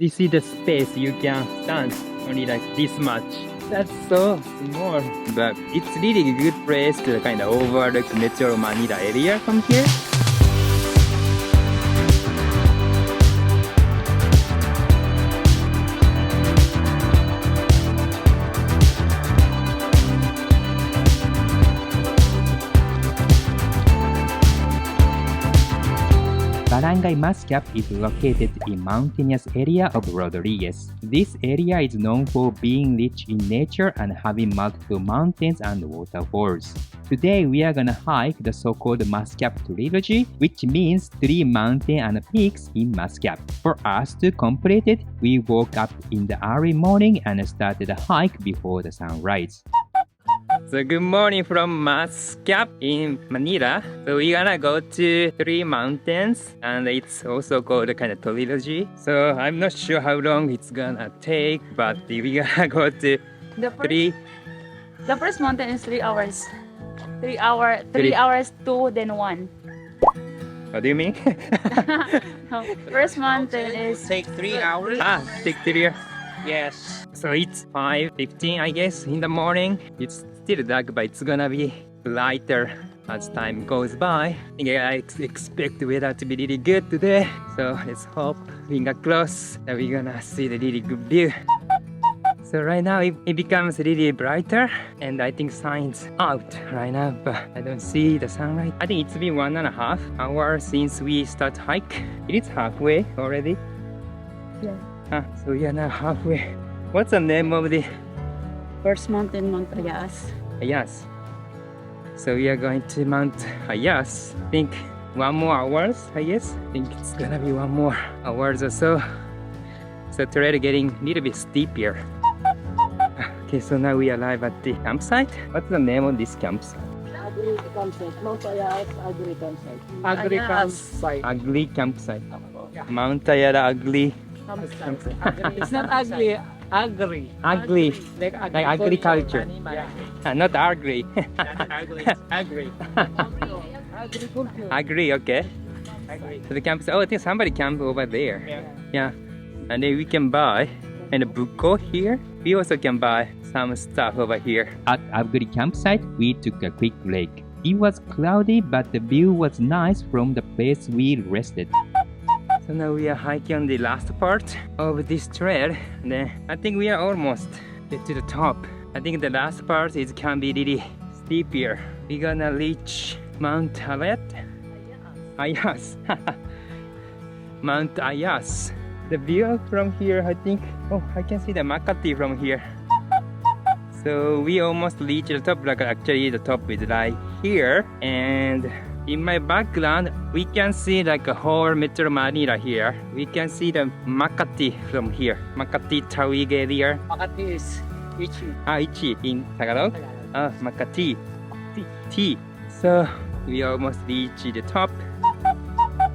This is the space you can stand only like this much. That's so small, but it's really a good place to kind of overlook Metro Manila area from here. Barangay Mascap is located in mountainous area of Rodriguez. This area is known for being rich in nature and having multiple mountains and waterfalls. Today we are gonna hike the so-called Mascap Trilogy, which means 3 mountains and peaks in Mascap. For us to complete it, we woke up in the early morning and started the hike before the sunrise. So good morning from Mascap in Manila. So we're gonna go to 3 mountains, and it's also called kind of trilogy. So I'm not sure how long it's gonna take, but we're gonna go to The first mountain is 3 hours. 3 hours 2 then 1. What do you mean? No, first mountain is Take 3 hours? Take 3 hours. Yes. So it's 5:15, I guess, in the morning. It's still dark, but it's gonna be lighter as time goes by. I expect the weather to be really good today. So let's hope, finger crossed, that we're gonna see the really good view. So right now it becomes really brighter, and I think sun's out right now, but I don't see the sunlight. I think it's been 1.5 hours since we start hike. It is halfway already. Yeah. So we are now halfway. What's the name of the first mountain, Mount Ayas. Ayas? So we are going to Mount Ayas. I think 1 more hours, I guess. I think it's gonna be 1 more hours or so. So trail getting a little bit steep here. Okay, so now we arrive at the campsite. What's the name of this campsite? Agri campsite. Mount Ayas, Agri campsite. Agri campsite. Agri campsite. Mount Ayala Agri. It's not ugly. Agri. Agri. Like agriculture. Yeah. Not agri. Agri. Agri. Agriculture. Agri, okay. Agri. So the campsite. Oh, I think somebody camped over there. Yeah. And then we can buy and a buko here. We also can buy some stuff over here. At Agri campsite, we took a quick break. It was cloudy, but the view was nice from the place we rested. So now we are hiking on the last part of this trail. And then I think we are almost to the top. I think the last part can be really steep here. We're gonna reach Mount Ayas. Mount Ayas. The view from here, I think, oh, I can see the Makati from here. So we almost reached the top, like actually the top is right here. And in my background, we can see like a whole Metro Manila here. We can see the Makati from here. Makati Tawig area. Makati is Ichi. Ichi in Tagalog. Makati. T. So we almost reached the top.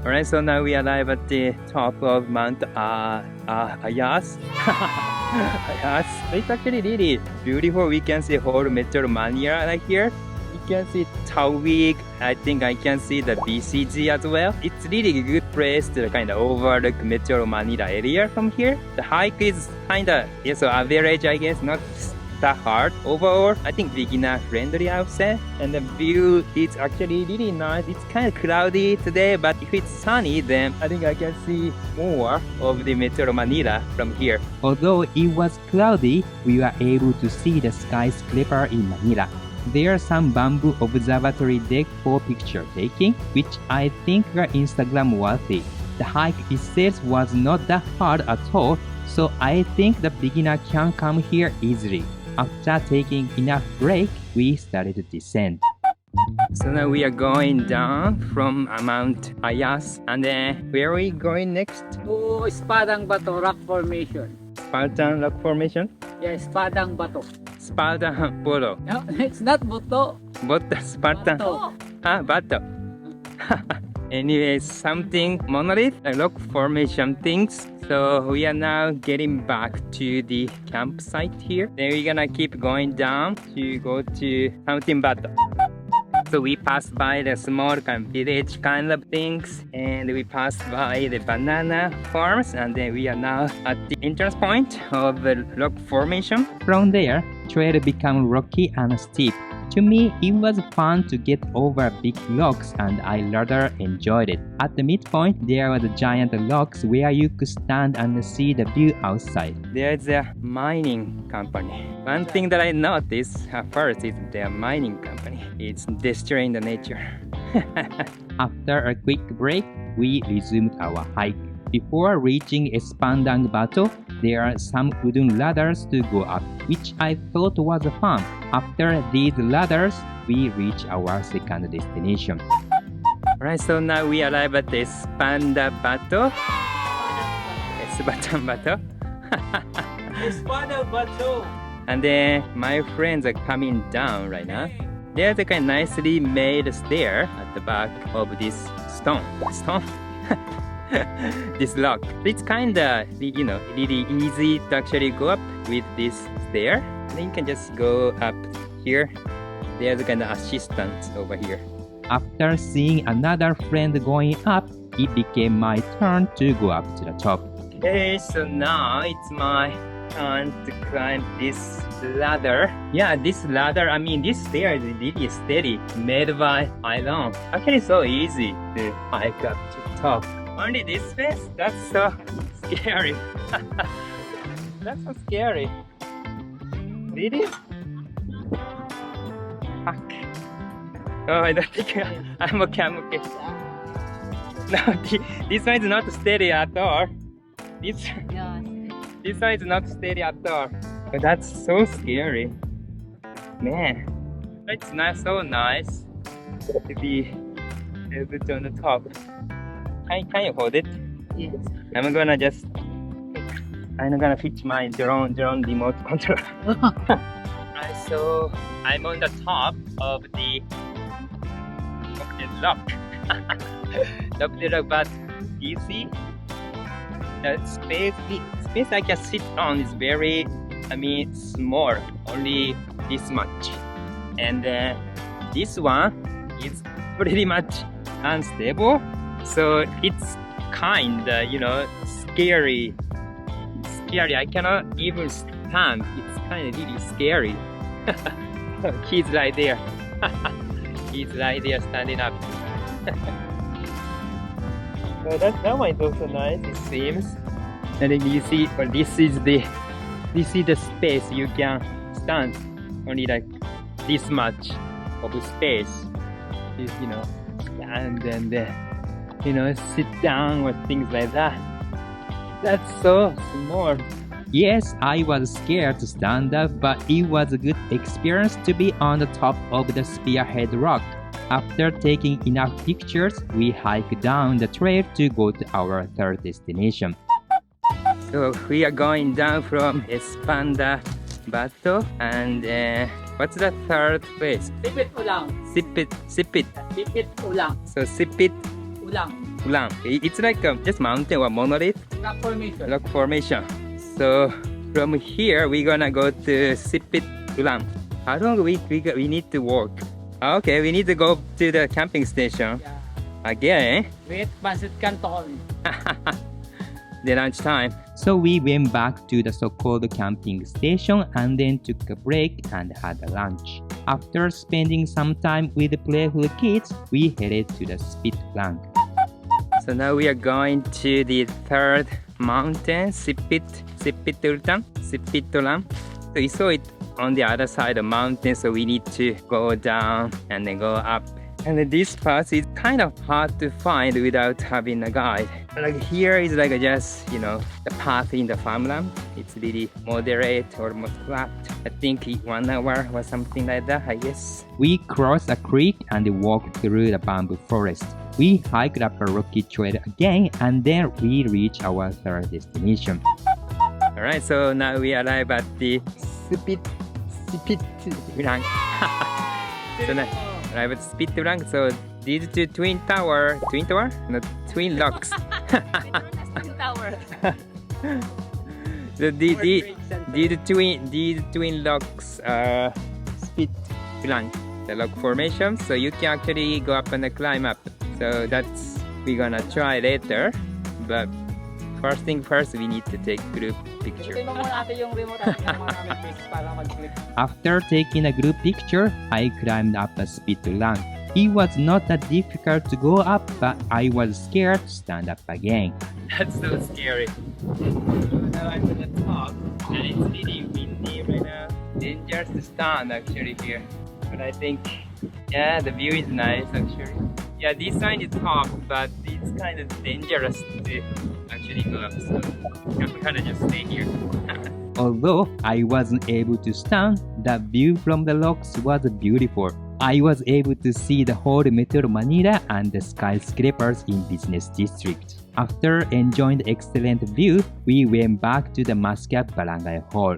Alright, so now we arrive at the top of Mount Ayas. Ayas. It's actually really beautiful. We can see whole Metro Manila right here. You can see Tawig. I think I can see the BCG as well. It's really a good place to kind of overlook Metro Manila area from here. The hike is kind of so average, I guess, not that hard. Overall, I think beginner friendly, I would say. And the view is actually really nice. It's kind of cloudy today, but if it's sunny, then I think I can see more of the Metro Manila from here. Although it was cloudy, we were able to see the skyscraper in Manila. There are some bamboo observatory deck for picture taking, which I think are Instagram worthy. The hike itself was not that hard at all, so I think the beginner can come here easily. After taking enough break, we started to descend. So now we are going down from Mount Ayas, and then where are we going next? To Espandang Bato rock formation. Spartan Rock Formation? Yeah, Espandang Bato. Spartan Bato. No, it's not Bato. Spartan. Bato. Bato. Anyway, something monolith, like rock formation things. So we are now getting back to the campsite here. Then we're gonna keep going down to go to Mountain Bato. So we passed by the small kind of village kind of things, and we passed by the banana farms, and then we are now at the entrance point of the rock formation. From there, trail became rocky and steep. To me, it was fun to get over big rocks and I rather enjoyed it. At the midpoint, there was a giant rocks where you could stand and see the view outside. There's a mining company. One thing that I noticed at first is their mining company. It's destroying the nature. After a quick break, we resumed our hike. Before reaching Espandang Bato, there are some wooden ladders to go up, which I thought was fun. After these ladders, we reach our second destination. Alright, so now we arrive at Espandang Bato. Espandang Bato. Espandang Bato. And then my friends are coming down right now. There's a kind of nicely made stair at the back of this stone. This rock. It's kinda, really easy to actually go up with this stair. And then you can just go up here. There's a kind of assistance over here. After seeing another friend going up, it became my turn to go up to the top. Okay, so now it's my turn to climb this ladder. Yeah, this ladder, this stair is really steady, made by iron. Actually, so easy to hike up to the top. Only this space? That's so scary. That's so scary. Really? Fuck. Oh, I don't think I'm okay. No, this one is not steady at all. This one is not steady at all. But that's so scary. Man, it's not so nice to be able to on the top. Can you hold it? Yes. I'm gonna fix my drone remote control. Right, so I'm on the top of the rock. Of the rock, but you see the space I can sit on is very, small, only this much. And this one is pretty much unstable. So it's kinda, scary. I cannot even stand. It's kinda really scary. He's right there. He's right there standing up. So that one is also nice, it seems. And then you see, this is the space you can stand. Only like this much of space. And then sit down or things like that. That's so small. Yes, I was scared to stand up, but it was a good experience to be on the top of the spearhead rock. After taking enough pictures, we hiked down the trail to go to our third destination. So we are going down from Espandang Bato, and what's the third place? Sipit Ulang. Sipit. Sipit Ulang. So Sipit Ulang. It's like just mountain or monolith rock formation. So from here we're gonna go to Sipit Ulang. How long we need to walk? Okay, we need to go to the camping station again. With Pancit Canton. The lunchtime. So we went back to the so-called camping station and then took a break and had a lunch. After spending some time with the playful kids, we headed to the Sipit Ulang. So now we are going to the third mountain, Sipit Ulang. So we saw it on the other side of the mountain, so we need to go down and then go up. And this path is kind of hard to find without having a guide. Like here is like just, the path in the farmland. It's really moderate, almost flat. I think 1 hour or something like that, I guess. We crossed a creek and walked through the bamboo forest. We hiked up a rocky trail again and then we reached our third destination. Alright, so now we arrive at the Sipit Ulang. So now arrive at Sipit Ulang. So these two twin no, twin locks. Twin tower. So these twin locks are Sipit Ulang. the rock formation, so you can actually go up and climb up. So that's we're gonna try later, but first thing first, we need to take group picture. Tingnan muna natin yung remote at yung maraming place para mag-click. After taking a group picture, I climbed up a Sipit Ulang. It was not that difficult to go up, but I was scared to stand up again. That's so scary. So now I'm at the top, and it's really windy right now. Dangerous to stand actually here, but I think, yeah, the view is nice actually. Yeah, this side is top, but it's kind of dangerous to actually go up, so I'm gonna just stay here. Although I wasn't able to stand, the view from the rocks was beautiful. I was able to see the whole Metro Manila and the skyscrapers in business district. After enjoying the excellent view, we went back to the Mascap Barangay Hall.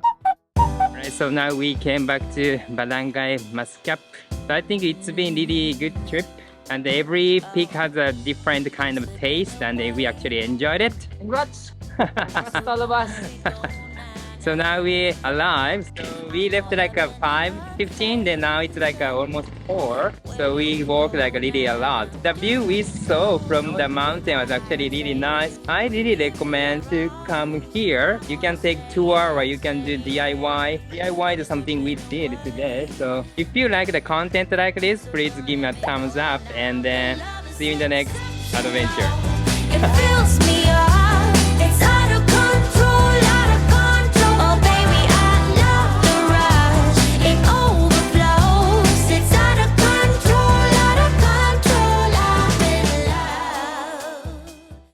Right, so now we came back to Barangay Mascap. So I think it's been really good trip, and every peak has a different kind of taste, and we actually enjoyed it. Congrats! Congrats to all of us! So now we arrived. So we left like 5:15, then now it's like almost 4. So we walked like really a lot. The view we saw from the mountain was actually really nice. I really recommend to come here. You can take tour or you can do DIY. DIY is something we did today. So if you like the content like this, please give me a thumbs up, and then see you in the next adventure. It fills me